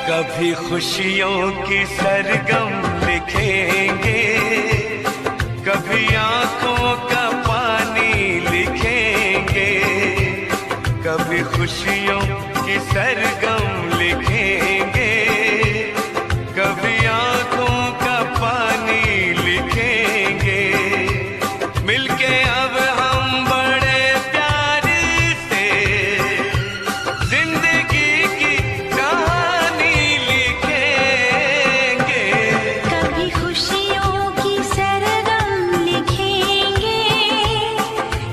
कभी खुशियों की सरगम लिखेंगे, कभी आंखों का पानी लिखेंगे, कभी खुशियों की सरगम लिखेंगे, कभी आंखों का पानी लिखेंगे। मिलके अब हम बड़े प्यार से जिंदगी की कहानी लिखेंगे। कभी खुशियों की सरगम लिखेंगे,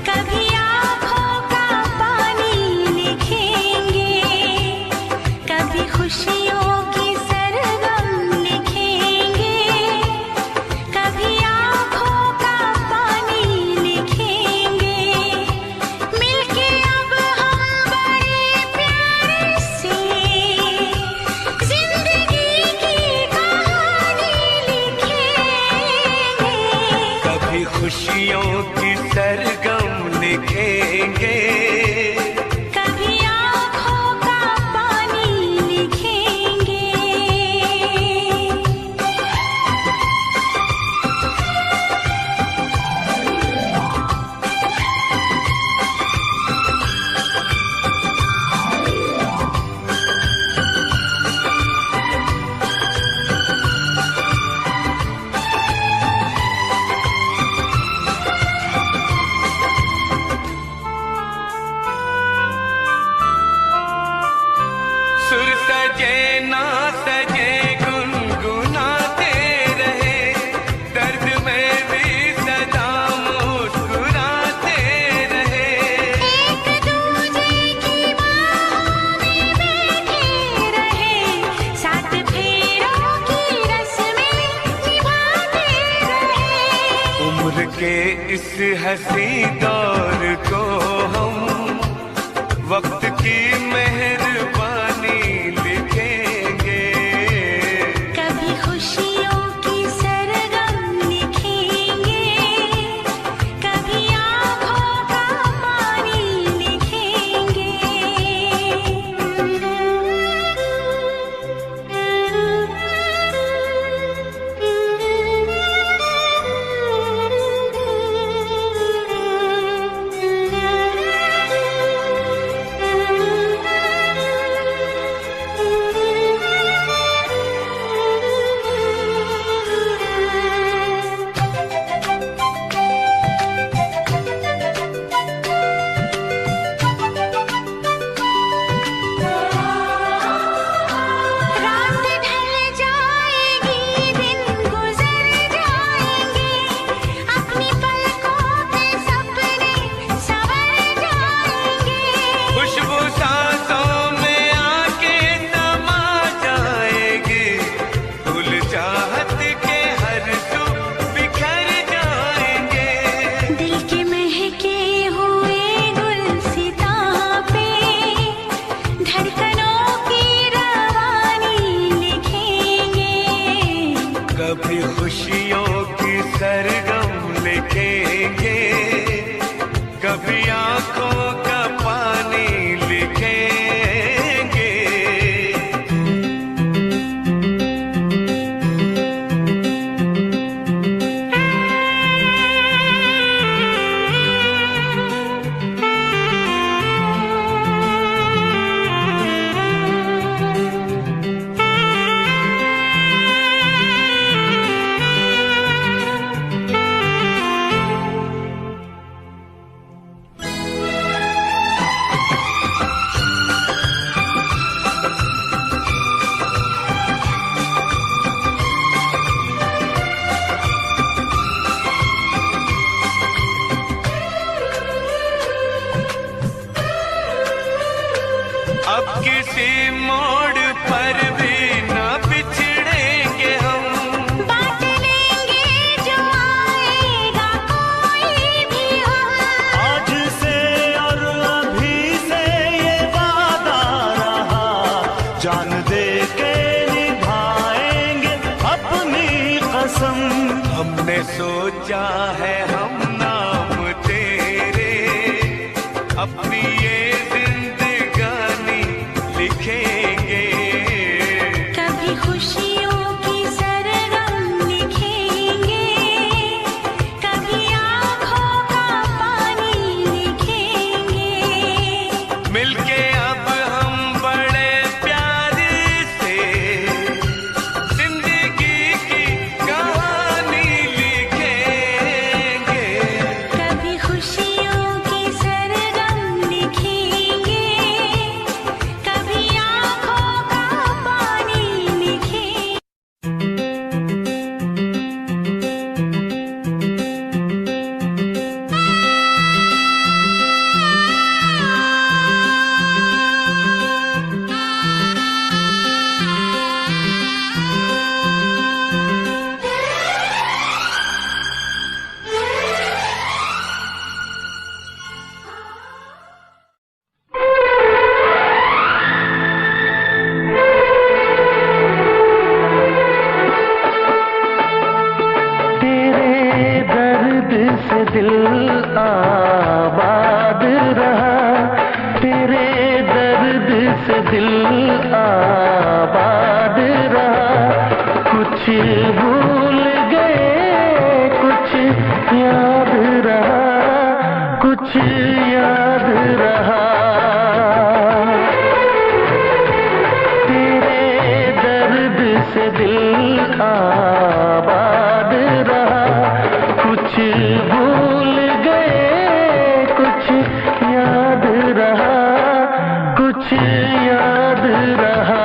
कभी आँखों का पानी लिखेंगे, कभी खुशियों की सरगम लिखेंगे, कभी आँखों का पानी लिखेंगे। मिलके अब हम बड़े प्यार से जिंदगी की कहानी लिखेंगे। कभी खुशियों की सरगम लिखेंगे, कभी आँखों का पानी लिखेंगे। सुर सजे ना सजे गुनगुनाते रहे, दर्द में भी सदा मुस्कुराते रहे। एक दूजे की बाहों में बैठे रहे, साथ फेरों की रस्में निभाते रहे। उम्र के इस हंसी दौर को हम वक्त की मेहरबानी लिखेंगे। कभी खुशियों की सरगम लिखेंगे, कभी आँखों का पानी लिखेंगे। रात ढल जाएगी, दिन गुजर जाएंगे, अपनी पलकों पे सपने संवर जाएंगे। खुशबू सांसों में आके समा जाएगी, फूल चाहत के हर सू बिखर जाएंगे। दिल के महके हुए गुलसितां पे धड़कनों की रवानी लिखेंगे। कभी खुशियों की सरगम लिखेंगे, कभी आंखों का पानी लिखेंगे। अब किसी मोड़ पर भी न बिछड़ेंगे हम, बांट लेंगे जो आएगा कोई भी हम। आज से और अभी से ये वादा रहा, जान दे के निभाएंगे अपनी कसम। हमने सोचा है हम नाम तेरे, अपनी ये जिंदगानी लिखेंगे। दिल आबाद रहा। कुछ भूल गए कुछ याद रहा, कुछ याद रहा। तेरे दर्द से दिल आबाद रहा। कुछ भूल गए कुछ याद रहा, कुछ याद रहा।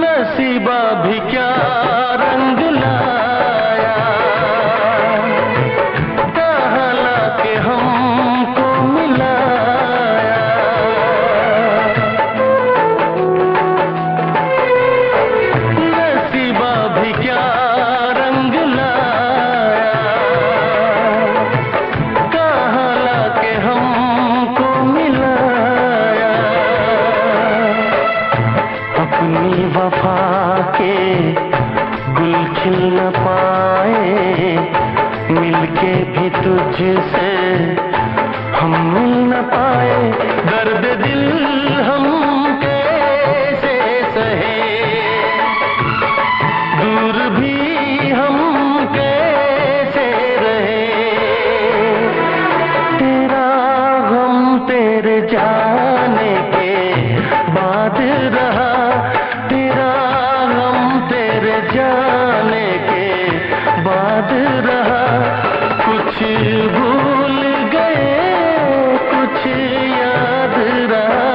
नसीबा भी क्या रंग लाया, कहाँ लाके हमको मिलाया। नसीबा भी क्या रंग लाया, कहाँ लाके हमको मिलाया। अपनी वफा के गुल खिल न पाए, मिलके भी तुझसे हम मिल न पाए। दर्द दिल हम कैसे सहे, दूर भी हम कैसे रहे। तेरा गम तेरे जाने के बाद रहा, तेरा गम तेरे जाने के बाद रहा। कुछ भूल गए कुछ याद रहा,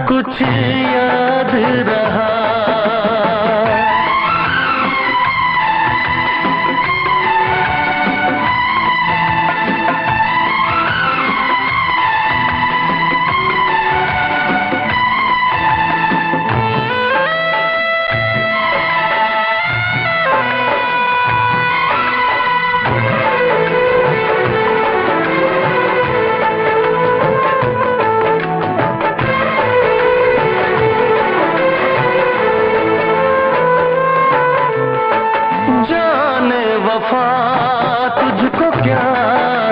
कुछ याद रहा। जाने वफा तुझको क्या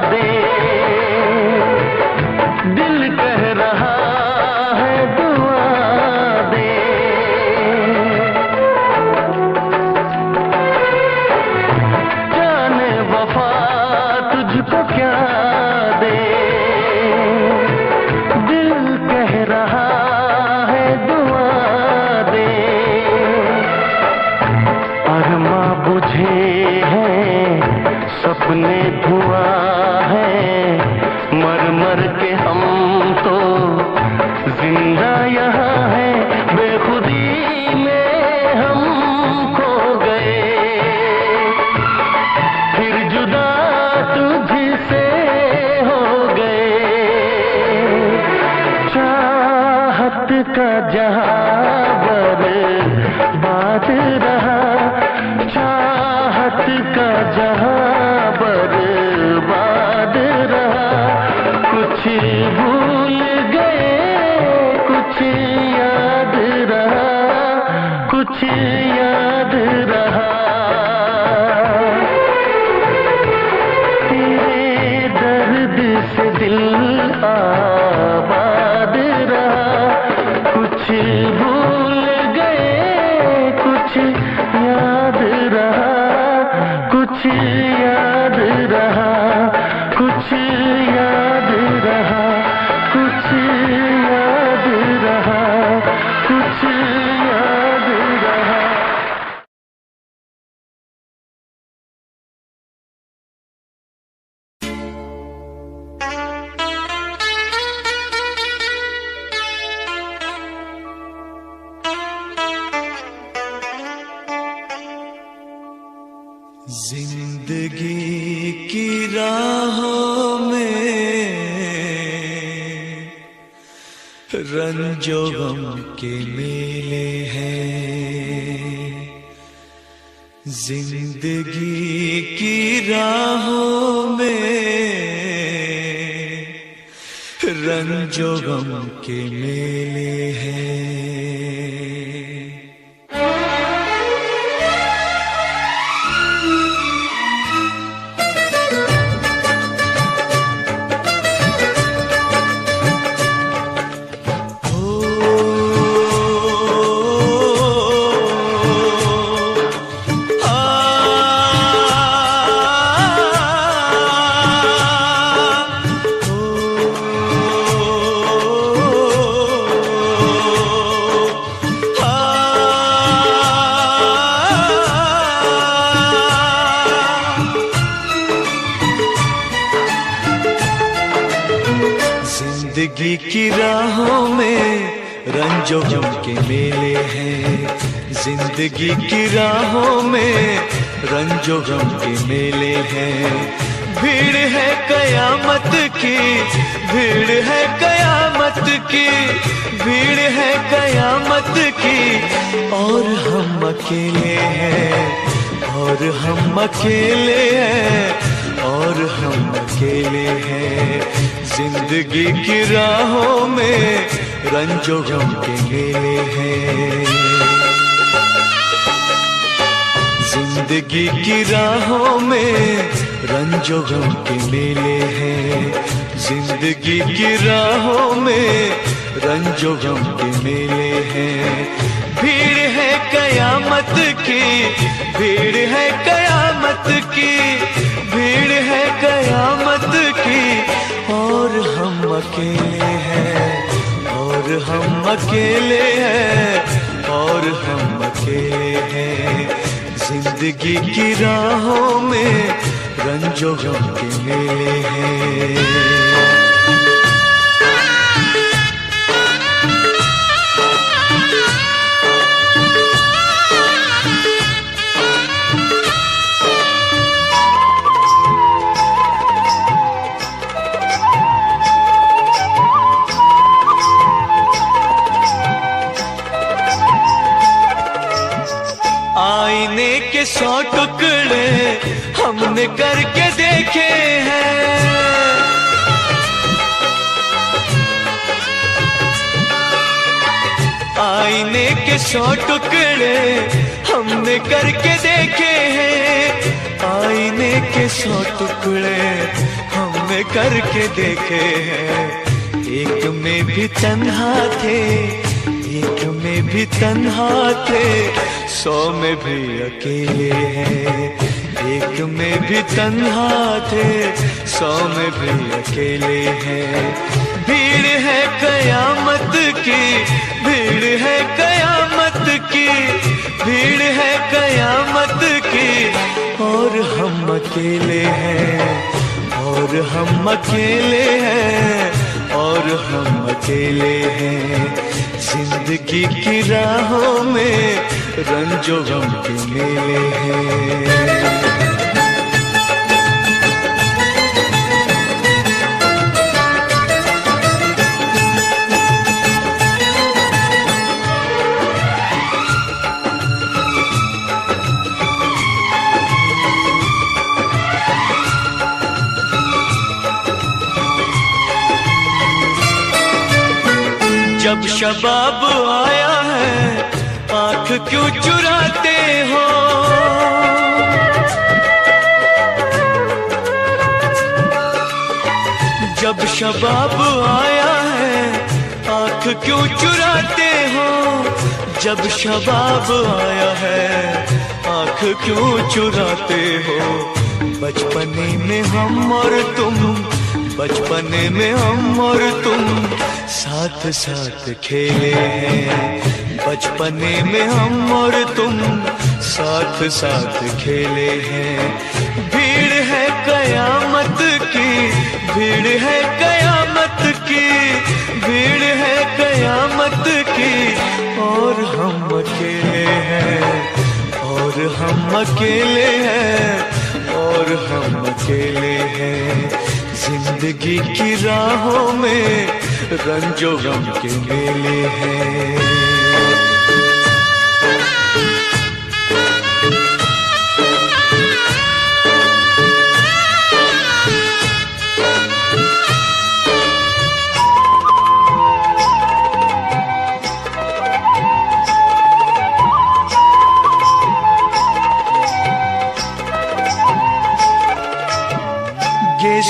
दे, दिल कह रहा है दुआ दे। जाने वफा तुझको क्या दे, दिल कह रहा है दुआ दे। अरमा बुझे हैं सपने धुआं है, मर मर के हम तो जिंदा यहाँ है। बेखुदी में हम खो गए, फिर जुदा तुझसे हो गए। चाहत का जहां बर्बाद रहा, चाहत का जहां बर्बाद रहा। कुछ भूल गए कुछ याद रहा, कुछ याद रहा। तेरे दर्द से दिल आबाद रहा। कुछ भूल गए कुछ याद रहा, कुछ याद रहा, कुछ याद रहा, कुछ याद रहा, कुछ याद रहा। जिंदगी की राहों में रंजो गम के मेले हैं, जिंदगी की राहों में रंजो गम के मेले हैं। जिंदगी की राहों में रंजो गम के मेले हैं। जिंदगी की राहों में रंजो गम के मेले हैं। भीड़ है कयामत की, भीड़ है कयामत की, भीड़ है कयामत की, और हम अकेले हैं, और हम अकेले हैं, और हम अकेले हैं। जिंदगी की राहों में रंजो गम के मेले हैं। जिंदगी की राहों में रंजो गम के मेले हैं। जिंदगी की राहों में रंजो गम के मेले हैं। भीड़ है कयामत की, भीड़ है कयामत की, भीड़ है कयामत की, और हम अकेले हैं, और हम अकेले हैं, और हम अकेले हैं। जिंदगी की राहों में रंजो गम के मेले हैं। आईने के 100 टुकड़े हमने करके देखे हैं। आईने के 100 टुकड़े हमने करके देखे हैं। आईने के 100 टुकड़े हमने करके देखे हैं। एक में भी तन्हा थे, एक में भी तन्हा थे, 100 में भी अकेले हैं। एक में भी तन्हा थे, 100 में भी अकेले हैं। भीड़ है कयामत की, भीड़ है कयामत की, भीड़ है कयामत की, और हम अकेले हैं, और हम अकेले हैं, और हम अकेले हैं। जिंदगी की राहों में रंजो गम के मेले हैं। जब शबाब आया है, आंख क्यों चुराते हो? जब शबाब आया है, आंख क्यों चुराते हो? जब शबाब आया है, आंख क्यों चुराते हो? बचपने में हम और तुम, बचपने में हम और तुम साथ साथ खेले हैं। बचपने में हम और तुम साथ साथ खेले हैं। भीड़ है कयामत की, भीड़ है कयामत की, भीड़ है कयामत की, और हम अकेले हैं, और हम अकेले हैं, और हम अकेले हैं। जिंदगी की राहों में रंजो गम के मेले हैं।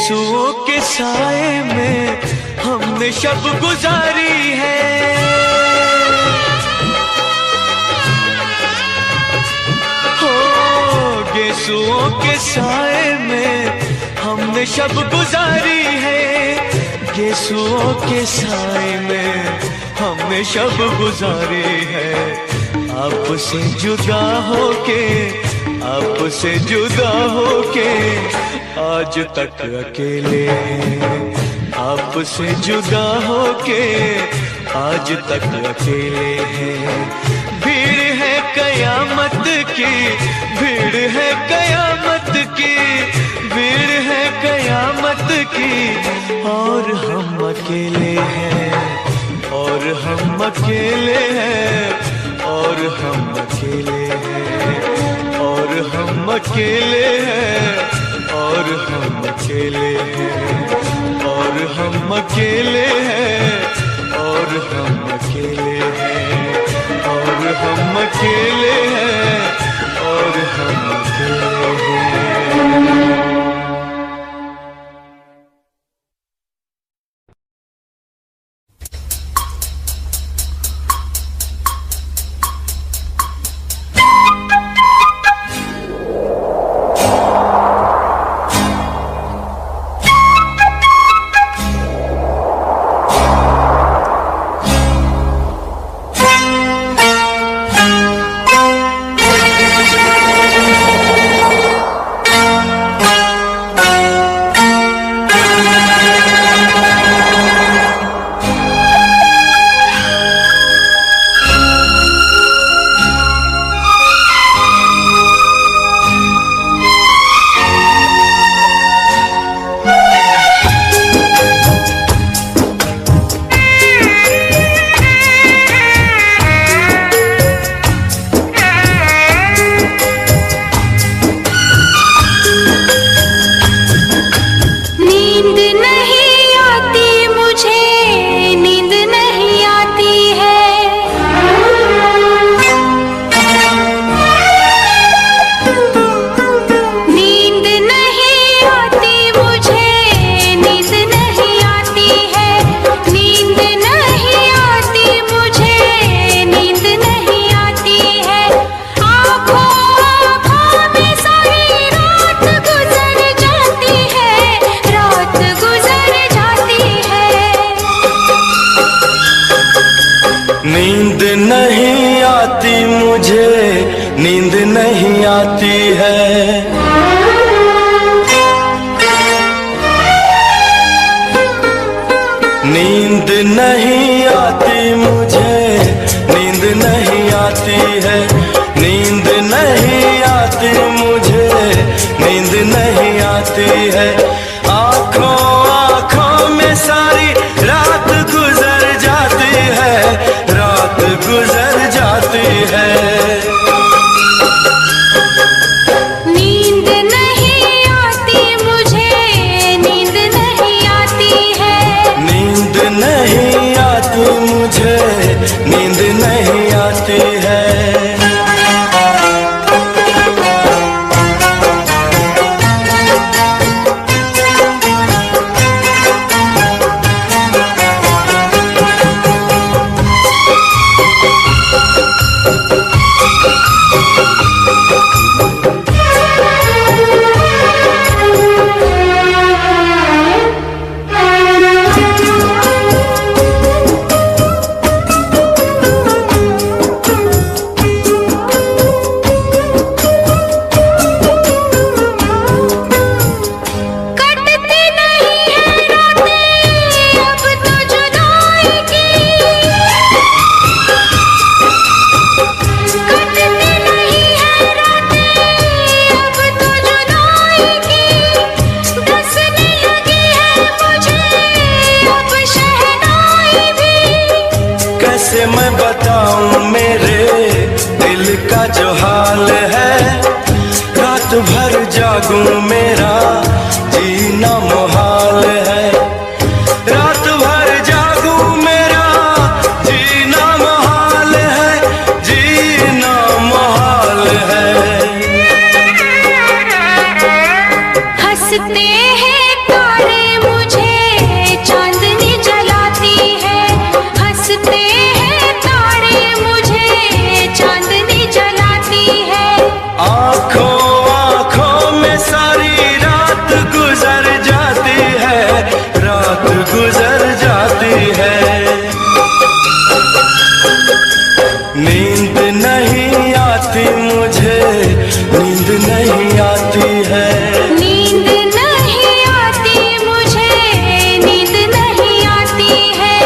गेसुओं के साए में हमने शब गुजारी है। हो गेसुओं के साए में हमने शब गुजारी है। गेसुओं के साए में हमने शब गुजारी है। आपसे जुदा होके, आपसे जुदा होके आज तक अकेले हैं। आपसे जुदा होके आज तक अकेले हैं। भीड़ है कयामत की, भीड़ है कयामत की, भीड़ है कयामत की, और हम अकेले हैं, और हम अकेले हैं, और हम अकेले हैं, और हम अकेले हैं, और हम अकेले हैं, और हम अकेले हैं, और हम अकेले हैं, और हम अकेले हैं, और हम अकेले हैं। नींद नहीं आती मुझे, नींद नहीं आती है, नींद नहीं आती मुझे, नींद नहीं आती है। आँखों आँखों में सारी रात गुजर जाती है, रात गुजर जाती है। नहीं आती मुझे, नींद नहीं आती है। मैं बताऊं मेरे दिल का जो हाल है, रात भर जागूं मेरा जीना मुहाल है, रात भर जागूं मेरा जीना मुहाल है, जीना मुहाल है। हंसते हैं नींद नहीं आती है। नींद नहीं आती मुझे, नींद नहीं आती है।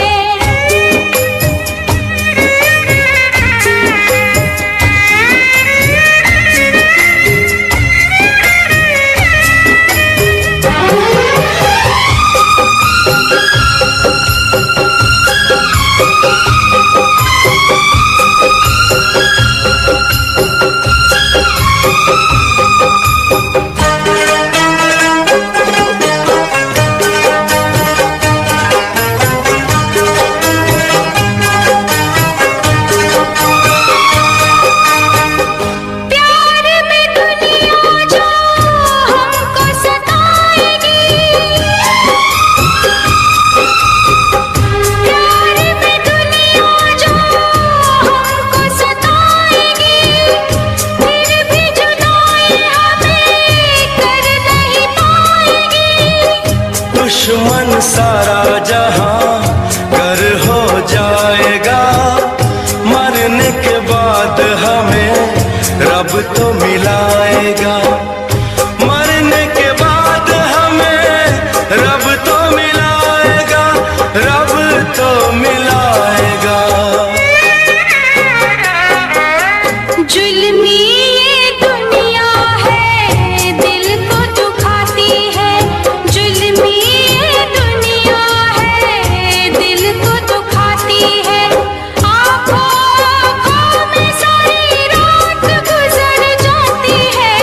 दुश्मन सारा जहां कर हो जाएगा, मरने के बाद हमें रब तो मिलाएगा। मरने के बाद हमें रब तो मिलाएगा, रब तो मिलाएगा। जुल्मी ये दुनिया है, दिल को दुखाती है। जुल्मी ये दुनिया है, दिल को दुखाती है। आँखों में सारी रात गुजर जाती है,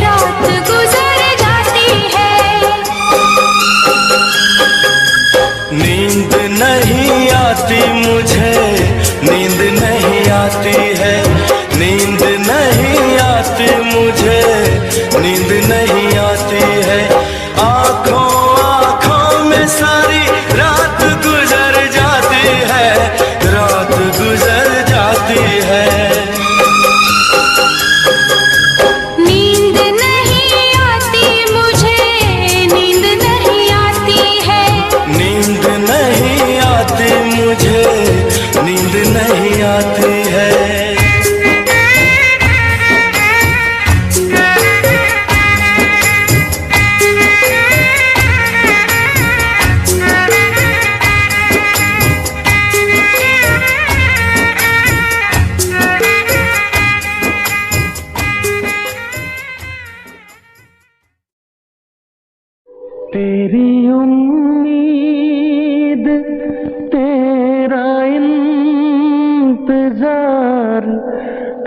रात गुजर जाती है। नींद नहीं आती मुझे, नींद नहीं आती है। नींद नहीं आती मुझे, नींद नहीं आती है। आँखों में सारी रात गुजर जाती है, रात गुजर जाती है। नींद नहीं आती मुझे, नींद नहीं आती है। नींद नहीं आती मुझे, नींद नहीं आती है। तेरी उम्मीद तेरा इंतजार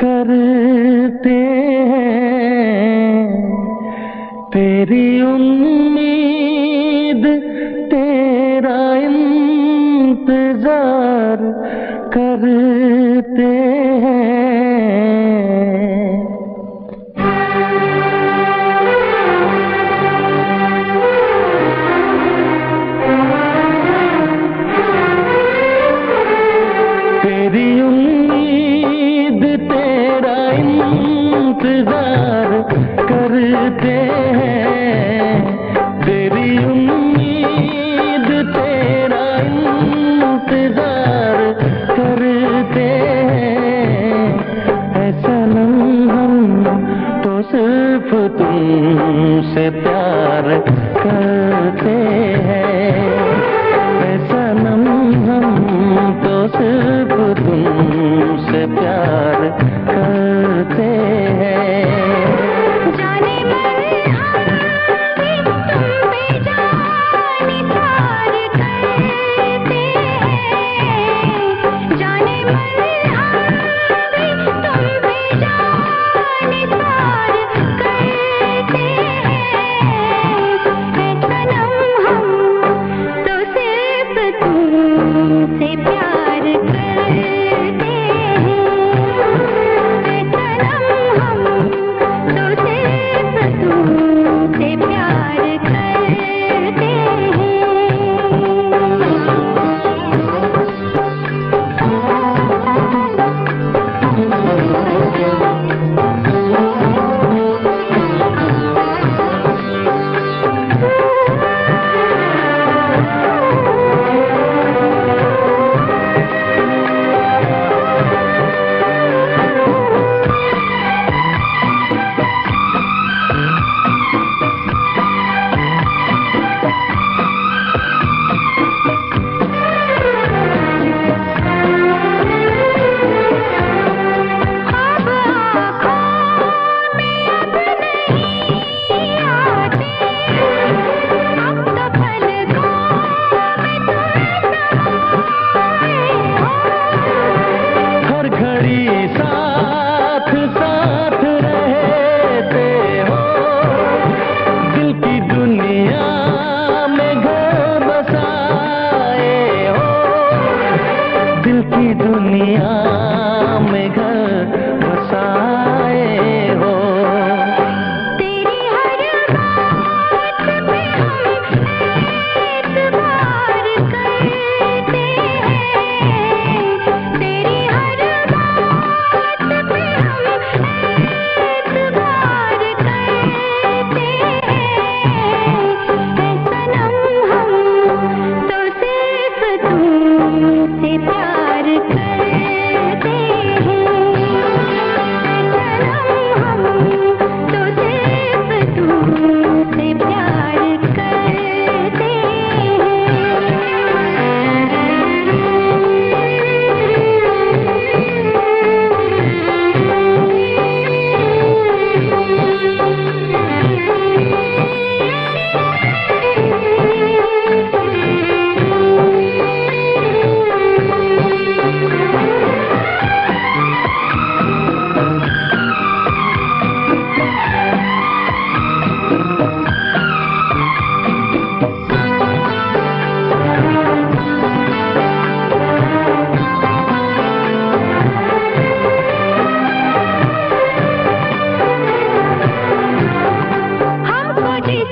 करते हैं। तेरी उम्मीद तेरा इंतजार करते हैं। तेरी उम्मीद तेरा इंतजार करते हैं। तेरी उम्मीद तेरा इंतजार करते हैं। ऐसा हम तो सिर्फ तुमसे प्यार करते हैं। ऐसा हम तो सिर्फ तुमसे प्यार करते हैं। जाने मन हम भी तुम पे जान निसार करते हैं। जाने मन हम भी तुम पे जान निसार करते हैं। ऐ सनम हम तो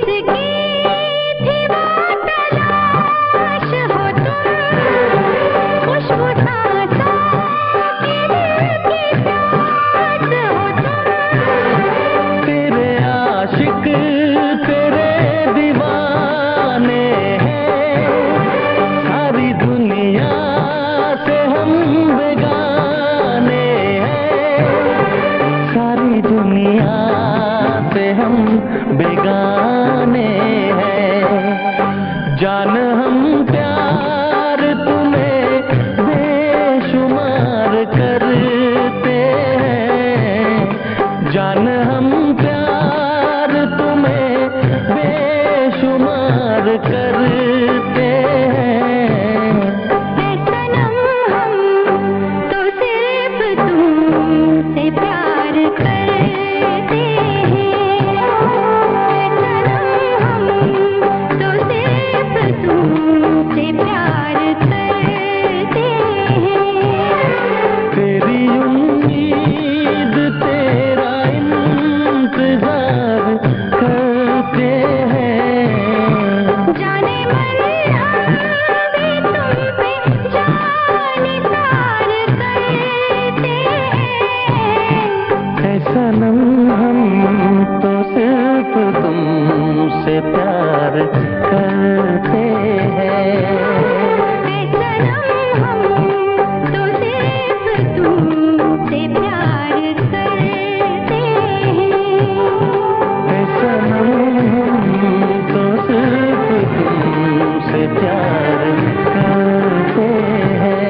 किसकी थी वो तलाश हो तुम, खुशबू सांसों के दिल की प्यास हो तुम। तेरे आशिक तेरे दीवाने हैं, सारी दुनिया से हम बेगाने हैं, सारी दुनिया से हम बेगाने हैं। जान हम प्यार तुम्हें बेशुमार करते हैं, जान हम प्यार तुम्हें बेशुमार करते हैं। ऐ सनम हम तो सिर्फ तुमसे प्यार करते हैं, ऐ सनम हम तो सिर्फ तुमसे प्यार करते हैं। तेरी उम्मीद तेरा इंतजार करते हैं। जाने मन हम भी तुम पे जान निसार करते हैं। ऐ सनम हम तो सिर्फ तुमसे प्यार करते हैं। ऐ सनम हम तो सिर्फ तुमसे प्यार करते हैं। ऐ सनम हम तो सिर्फ तुमसे प्यार करते हैं।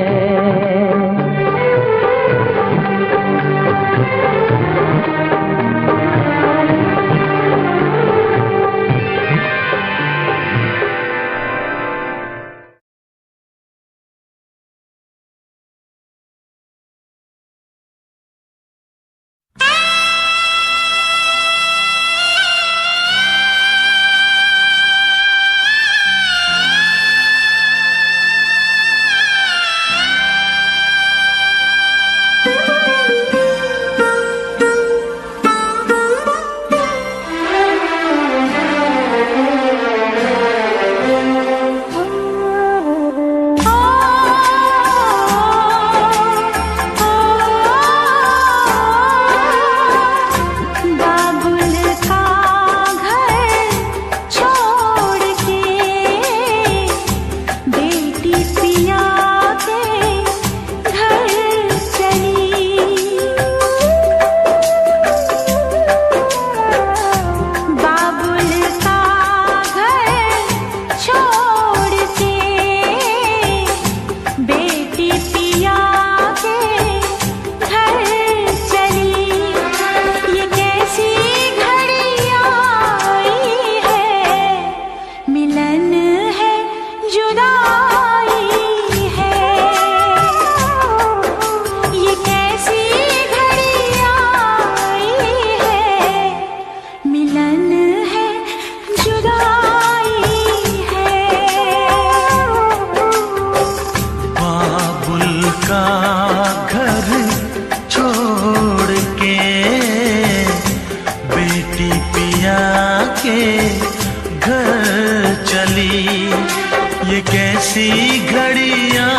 ये कैसी घड़ियां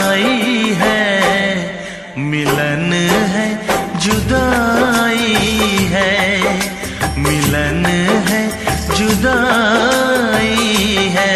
आई है, मिलन है जुदाई है, मिलन है जुदाई है।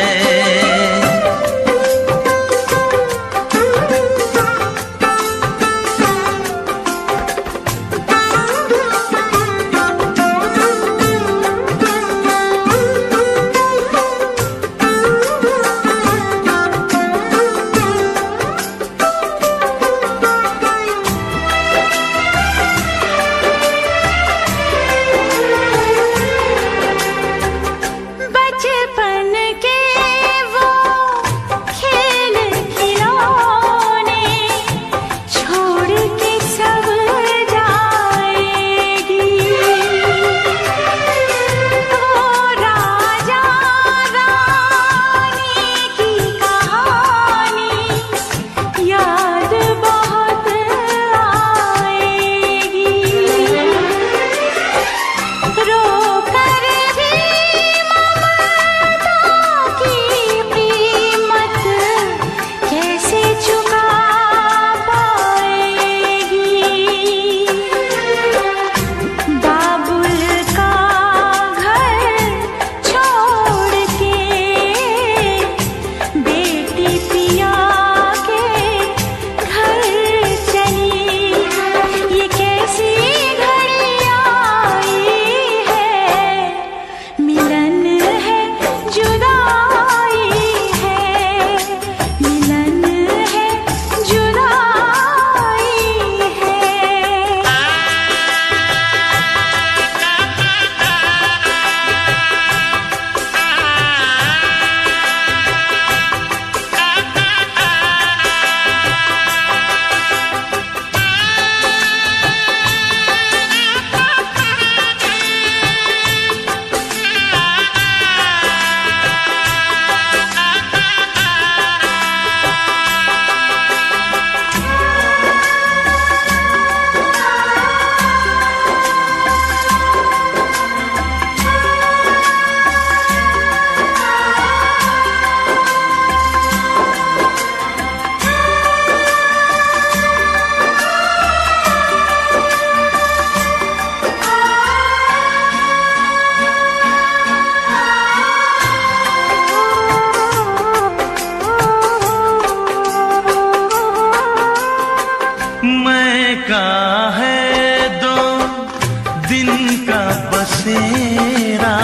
मेरा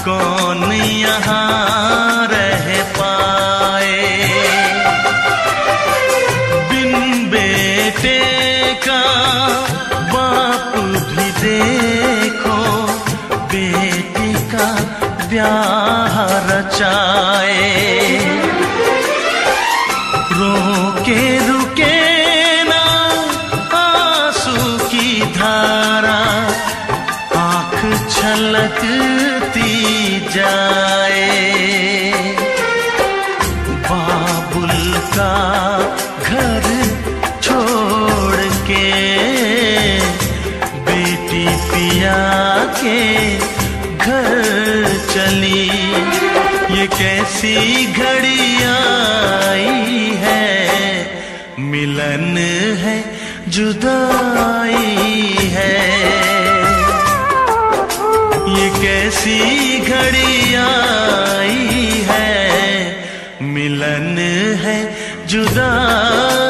कौन यहाँ रह पाए। बिन बेटे का बाप भी देखो बेटे का ब्याह रचाए। रोके रुके ना आंसू की धारा आँख छलकती जाए। बाबुल का घर छोड़ के बेटी पिया के घर चली। ये कैसी घड़ी आई है, मिलन है जुदाई है। ये कैसी घड़ी आई है, मिलन है जुदाई